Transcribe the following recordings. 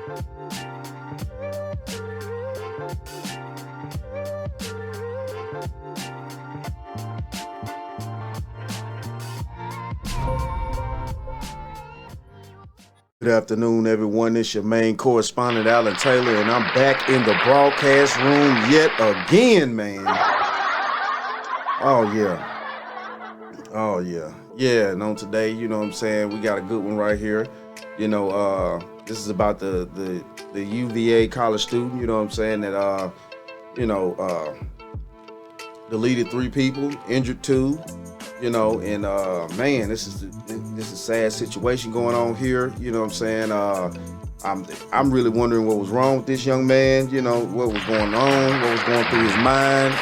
Good afternoon, everyone. It's your main correspondent, Alan Taylor, and I'm back in the broadcast room yet again, man. Oh, yeah. Oh, yeah. Yeah, and on today, you know what I'm saying, we got a good one right here. You know, this is about the UVA college student, you know what I'm saying, that, deleted 3 people, injured 2. You know, and man, this is a sad situation going on here. You know what I'm saying? I'm really wondering what was wrong with this young man. You know, what was going on, what was going through his mind.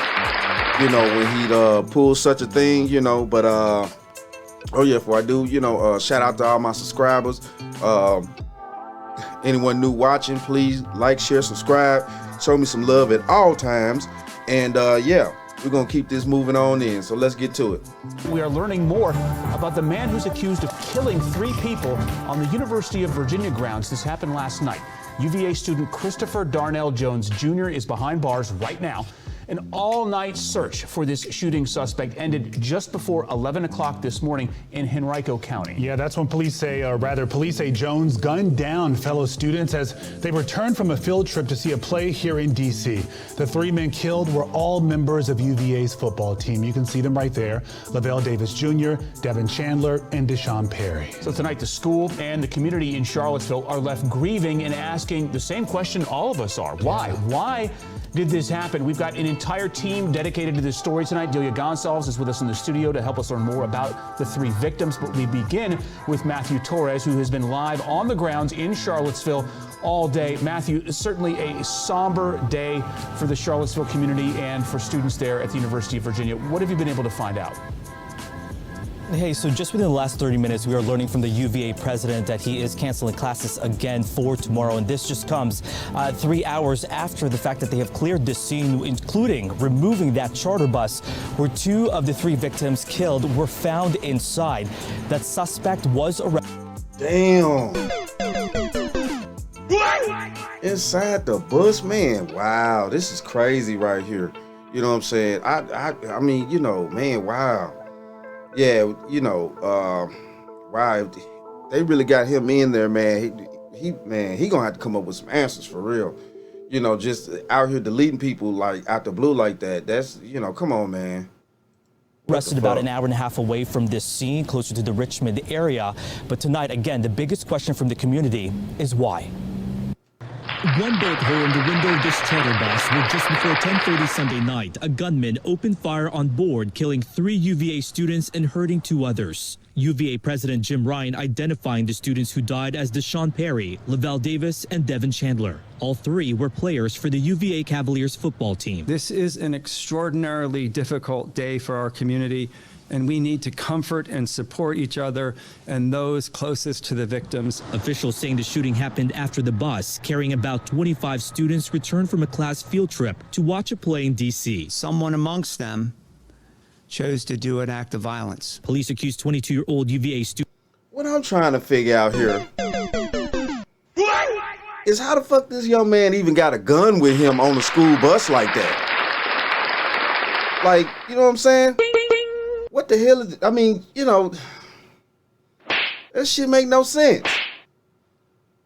You know, when he pulled such a thing. You know, but oh yeah, before I do, you know, shout out to all my subscribers. Anyone new watching, please like, share, subscribe. Show me some love at all times, and yeah. We're going to keep this moving on in, so let's get to it. We are learning more about the man who's accused of killing 3 people on the University of Virginia grounds. This happened last night. UVA student Christopher Darnell Jones Jr. is behind bars right now. An all-night search for this shooting suspect ended just before 11 o'clock this morning in Henrico County. Yeah, that's when police say Jones gunned down fellow students as they returned from a field trip to see a play here in D.C. The 3 men killed were all members of UVA's football team. You can see them right there. Lavelle Davis Jr., Devin Chandler, and Deshaun Perry. So tonight, the school and the community in Charlottesville are left grieving and asking the same question all of us are. Why? Why did this happen? We've got an entire team dedicated to this story tonight. Delia Gonçalves is with us in the studio to help us learn more about the 3 victims. But we begin with Matthew Torres, who has been live on the grounds in Charlottesville all day. Matthew, certainly a somber day for the Charlottesville community and for students there at the University of Virginia. What have you been able to find out? Hey, so just within the last 30 minutes, we are learning from the UVA president that he is canceling classes again for tomorrow. And this just comes 3 hours after the fact that they have cleared this scene, including removing that charter bus where 2 of the 3 victims killed were found inside. That suspect was arrested. Damn. Inside the bus, man. Wow, this is crazy right here. You know what I'm saying? I mean, you know, man, wow. Yeah, you know, wow, they really got him in there, man. He gonna have to come up with some answers for real. You know, just out here deleting people like out the blue like that. That's, you know, come on, man. Arrested about an hour and a half away from this scene, closer to the Richmond area. But tonight, again, the biggest question from the community is why. One bullet hole in the window of this charter bus where just before 10:30 Sunday night, a gunman opened fire on board, killing 3 UVA students and hurting 2 others. UVA President Jim Ryan identifying the students who died as Deshaun Perry, Lavelle Davis, and Devin Chandler. All 3 were players for the UVA Cavaliers football team. This is an extraordinarily difficult day for our community, and we need to comfort and support each other and those closest to the victims. Officials saying the shooting happened after the bus, carrying about 25 students, returned from a class field trip to watch a play in D.C. Someone amongst them chose to do an act of violence. Police accused 22-year-old UVA student. What I'm trying to figure out here is how the fuck this young man even got a gun with him on the school bus like that? Like, you know what I'm saying? What the hell is it? I mean, you know, that shit make no sense.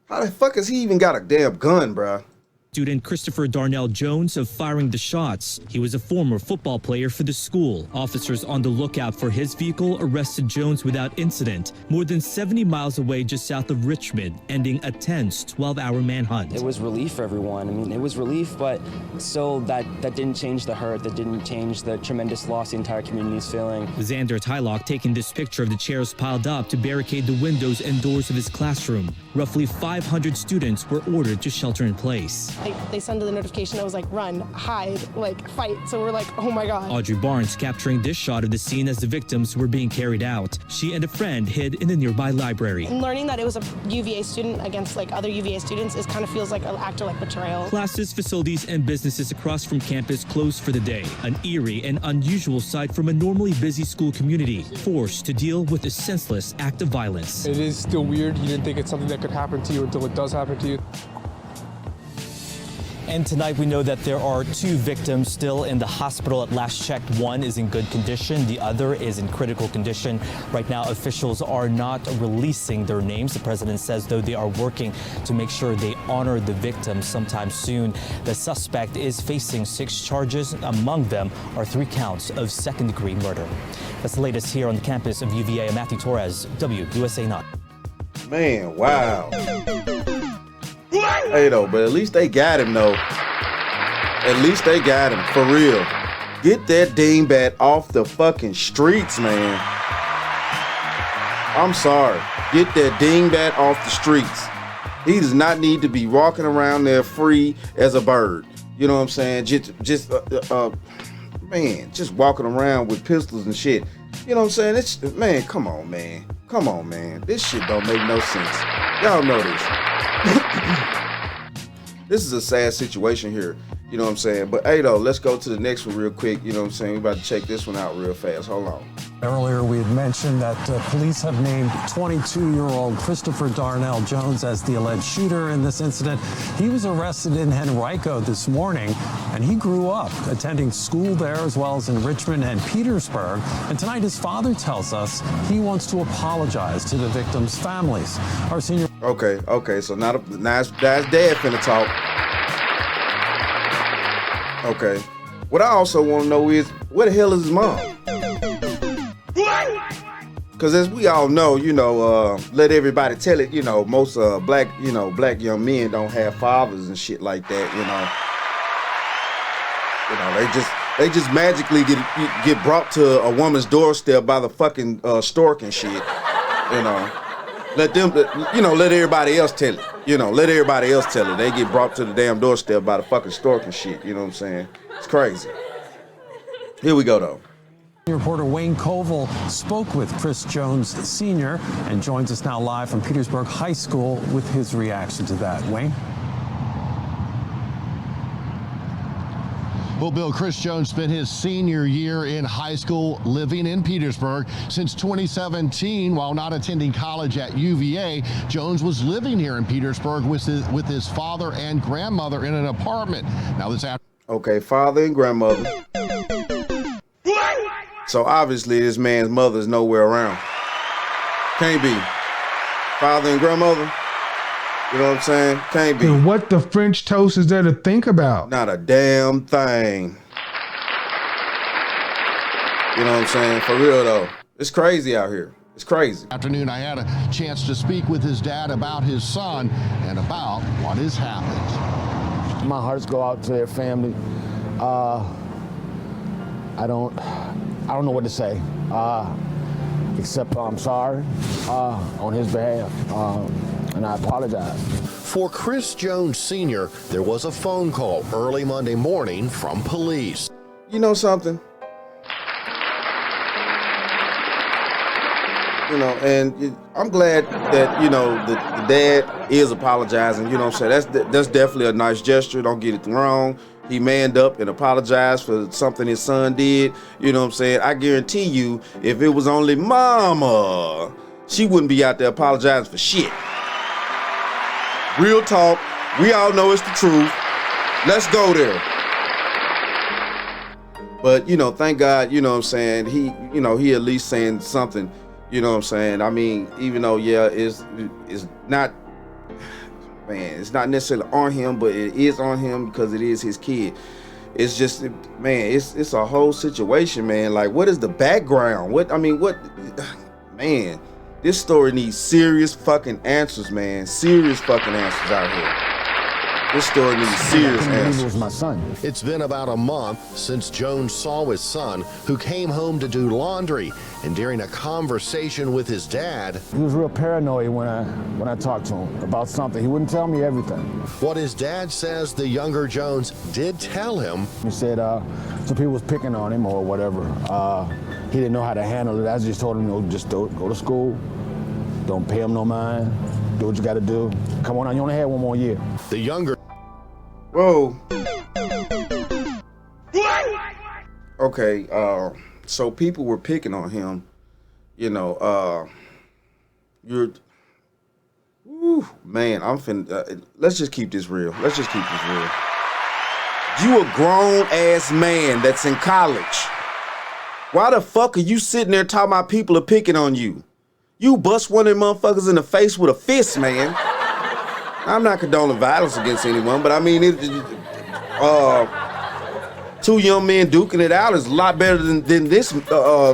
How the fuck has he even got a damn gun, bruh? Student Christopher Darnell Jones of firing the shots. He was a former football player for the school. Officers on the lookout for his vehicle arrested Jones without incident, more than 70 miles away just south of Richmond, ending a tense 12-hour manhunt. It was relief for everyone. I mean, it was relief, but still that didn't change the hurt. That didn't change the tremendous loss the entire community is feeling. Xander Tylock taking this picture of the chairs piled up to barricade the windows and doors of his classroom. Roughly 500 students were ordered to shelter in place. They sent the notification. I was like, run, hide, like fight. So we're like, oh my God. Audrey Barnes capturing this shot of the scene as the victims were being carried out. She and a friend hid in the nearby library. And learning that it was a UVA student against like other UVA students kind of feels like an act of like betrayal. Classes, facilities, and businesses across from campus closed for the day. An eerie and unusual sight from a normally busy school community, forced to deal with a senseless act of violence. It is still weird. You didn't think it's something that could happen to you until it does happen to you. And tonight we know that there are 2 victims still in the hospital. At last check, one is in good condition. The other is in critical condition. Right now, officials are not releasing their names. The president says, though, they are working to make sure they honor the victims sometime soon. The suspect is facing 6 charges. Among them are 3 counts of second-degree murder. That's the latest here on the campus of UVA. I'm Matthew Torres, WUSA 9. Man, wow. Hey, though, but at least they got him, though. At least they got him, for real. Get that dingbat off the fucking streets, man. I'm sorry. Get that dingbat off the streets. He does not need to be walking around there free as a bird. You know what I'm saying? Man, just walking around with pistols and shit. You know what I'm saying? Man, come on, man. Come on, man. This shit don't make no sense. Y'all know this. This is a sad situation here. You know what I'm saying? But hey, though, let's go to the next one real quick. You know what I'm saying? We're about to check this one out real fast. Hold on. Earlier, we had mentioned that police have named 22-year-old Christopher Darnell Jones as the alleged shooter in this incident. He was arrested in Henrico this morning, and he grew up attending school there as well as in Richmond and Petersburg. And tonight, his father tells us he wants to apologize to the victims' families. Our senior... Okay, so now his dad finna talk. Okay. What I also want to know is, where the hell is his mom? Because as we all know, let everybody tell it, most black young men don't have fathers and shit like that, they just magically get brought to a woman's doorstep by the fucking stork and shit, Let them, let everybody else tell it. Let everybody else tell it. They get brought to the damn doorstep by the fucking stork and shit. You know what I'm saying? It's crazy. Here we go, though. Reporter Wayne Koval spoke with Chris Jones Sr. and joins us now live from Petersburg High School with his reaction to that. Wayne? Well, Bill, Chris Jones spent his senior year in high school living in Petersburg. Since 2017, while not attending college at UVA, Jones was living here in Petersburg with his father and grandmother in an apartment. Now this after... Okay, father and grandmother. So obviously this man's mother's nowhere around. Can't be. Father and grandmother. You know what I'm saying? Can't be. And what the French toast is there to think about? Not a damn thing. You know what I'm saying? For real though. It's crazy out here. It's crazy. Afternoon, I had a chance to speak with his dad about his son and about what has happened. My hearts go out to their family. I don't know what to say, except I'm sorry on his behalf, and I apologize. For Chris Jones Sr., there was a phone call early Monday morning from police. You know something? And I'm glad that, the dad is apologizing. You know what I'm saying? That's definitely a nice gesture. Don't get it wrong. He manned up and apologized for something his son did. You know what I'm saying? I guarantee you, if it was only mama, she wouldn't be out there apologizing for shit. Real talk. We all know it's the truth. Let's go there. But, thank God, you know what I'm saying? He at least saying something. You know what I'm saying? I mean, even though, it's not, man, it's not necessarily on him, but it is on him because it is his kid. It's just, man, it's a whole situation, man. Like, what is the background? Man, this story needs serious fucking answers, man. Serious fucking answers out here. This story needs serious answers. It was my son. It's been about a month since Jones saw his son, who came home to do laundry, and during a conversation with his dad, He was real paranoid when I talked to him about something. He wouldn't tell me everything. what his dad says the younger Jones did tell him. He said some people was picking on him or whatever. He didn't know how to handle it. I just told him, just go to school. Don't pay him no mind. Do what you got to do. Come on, you only had one more year. The younger... Whoa. Okay, so people were picking on him. Man, I'm finna, let's just keep this real. You a grown ass man that's in college. Why the fuck are you sitting there talking about people are picking on you? You bust one of them motherfuckers in the face with a fist, man. I'm not condoning violence against anyone, but I mean, two young men duking it out is a lot better than this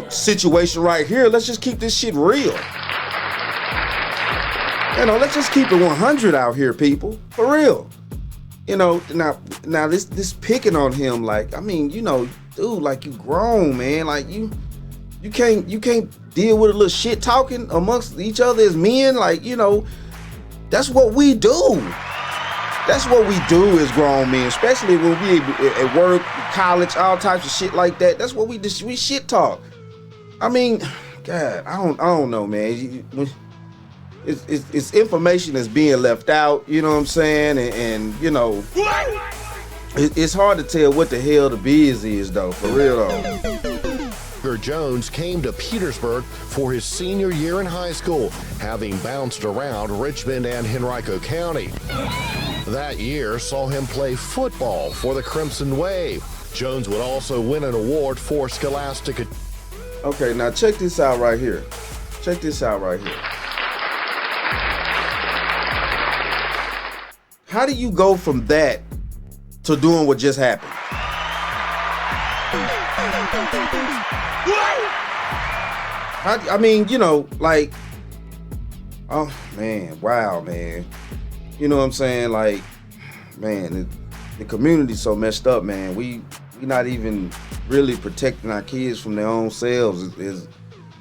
situation right here. Let's just keep this shit real. You know, let's just keep it 100 out here, people. For real. You know, now this picking on him, like, I mean, you know, dude, like, you grown, man. Like, you can't deal with a little shit talking amongst each other as men. Like, you know, that's what we do. That's what we do as grown men, especially when we at work, college, all types of shit like that. That's what we do. We shit talk. I mean, God, I don't know, man. It's information that's being left out, you know what I'm saying? And you know, it's hard to tell what the hell the biz is, though, for real, though. Jones came to Petersburg for his senior year in high school, having bounced around Richmond and Henrico County. That year saw him play football for the Crimson Wave. Jones would also win an award for scholastic. Okay, now check this out right here. Check this out right here. How do you go from that to doing what just happened? I mean, you know, like, oh man, wow, man. You know what I'm saying? Like, man, the community's so messed up, man. We not even really protecting our kids from their own selves.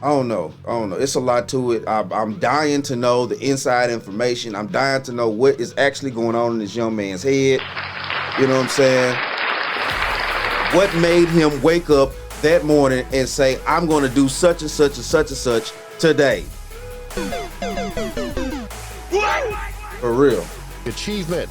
I don't know. It's a lot to it. I'm dying to know the inside information. I'm dying to know what is actually going on in this young man's head. You know what I'm saying? What made him wake up that morning and say, I'm going to do such and such and such and such today? For real. Achievement,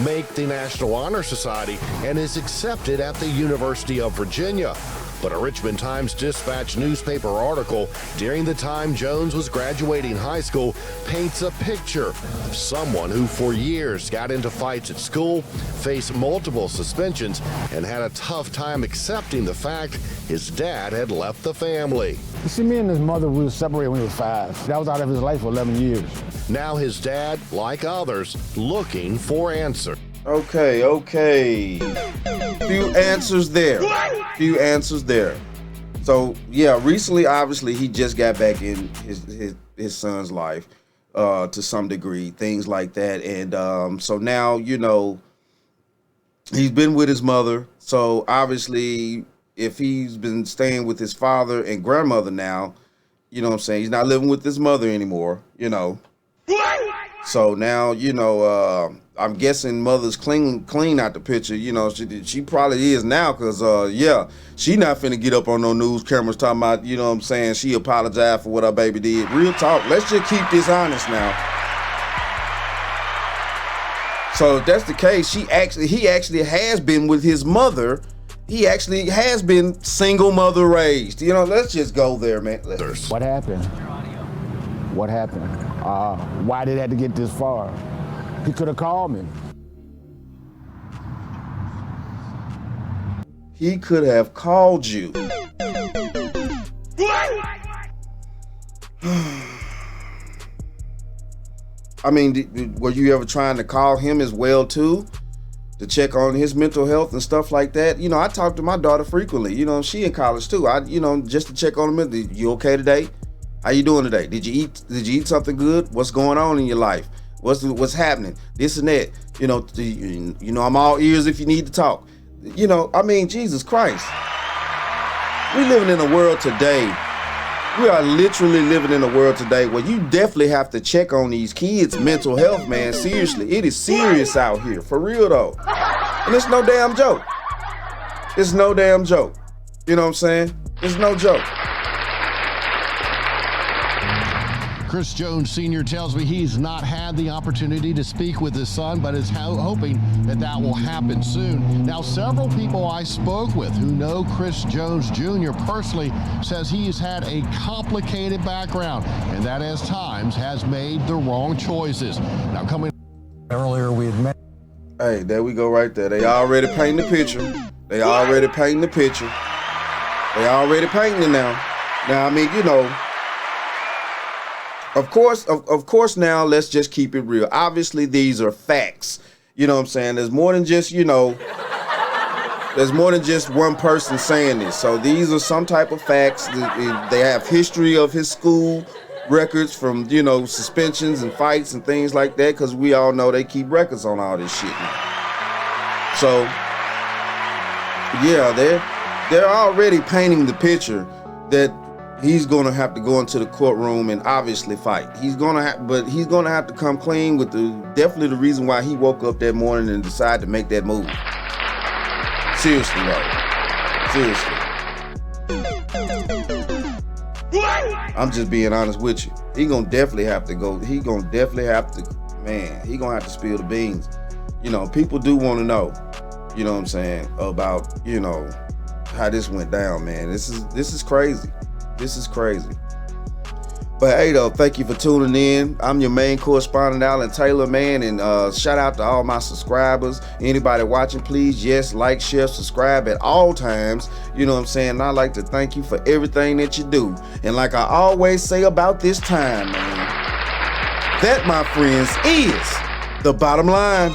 make the National Honor Society, and is accepted at the University of Virginia. But a Richmond Times-Dispatch newspaper article during the time Jones was graduating high school paints a picture of someone who for years got into fights at school, faced multiple suspensions, and had a tough time accepting the fact his dad had left the family. You see, me and his mother, we were separated when he was 5. That was out of his life for 11 years. Now his dad, like others, looking for answers. Okay. Few answers there. So yeah, recently, obviously, he just got back in his son's life to some degree, things like that. And so now, you know, he's been with his mother. So obviously, if he's been staying with his father and grandmother now, you know what I'm saying, he's not living with his mother anymore, you know. So now, you know, I'm guessing mother's clean out the picture. You know, she probably is now, because, yeah, she not finna get up on no news cameras talking about, you know what I'm saying, she apologized for what her baby did. Real talk. Let's just keep this honest now. So if that's the case, he actually has been with his mother. He actually has been single mother raised. You know, let's just go there, man. What happened? Why did it have to get this far? He could have called me. He could have called you. I mean, were you ever trying to call him as well too, to check on his mental health and stuff like that? You know, I talk to my daughter frequently. You know, she in college too. You know, just to check on him. You okay today? How you doing today? Did you eat something good? What's going on in your life? What's happening? This and that. You know, I'm all ears if you need to talk. You know, I mean, Jesus Christ. We living in a world today. We are literally living in a world today where you definitely have to check on these kids' mental health, man. Seriously, it is serious out here, for real though. And it's no damn joke. It's no damn joke. You know what I'm saying? It's no joke. Chris Jones Sr. tells me he's not had the opportunity to speak with his son, but is hoping that will happen soon. Now, several people I spoke with who know Chris Jones Jr. personally says he's had a complicated background and that at times has made the wrong choices. Now, coming earlier, we had met. Hey, there we go right there. They already painting the picture. They already painting the picture. They already painting it now. Now, I mean, you know, of course now, let's just keep it real. Obviously, these are facts. You know what I'm saying? There's more than just, you know, there's more than just one person saying this. So these are some type of facts. They have history of his school records from, you know, suspensions and fights and things like that, because we all know they keep records on all this shit now. So, yeah, they're already painting the picture that he's gonna have to go into the courtroom and obviously fight. He's gonna have to come clean with definitely the reason why he woke up that morning and decided to make that move. Seriously, though. Seriously. I'm just being honest with you. He gonna definitely have to go. He gonna have to spill the beans. You know, people do want to know, you know what I'm saying, about, you know, how this went down, man. This is crazy. This is crazy. But hey, though, thank you for tuning in. I'm your main correspondent, Alan Taylor, man, and shout out to all my subscribers. Anybody watching, please, yes, like, share, subscribe at all times. You know what I'm saying? And I'd like to thank you for everything that you do. And like I always say about this time, man, that, my friends, is the bottom line.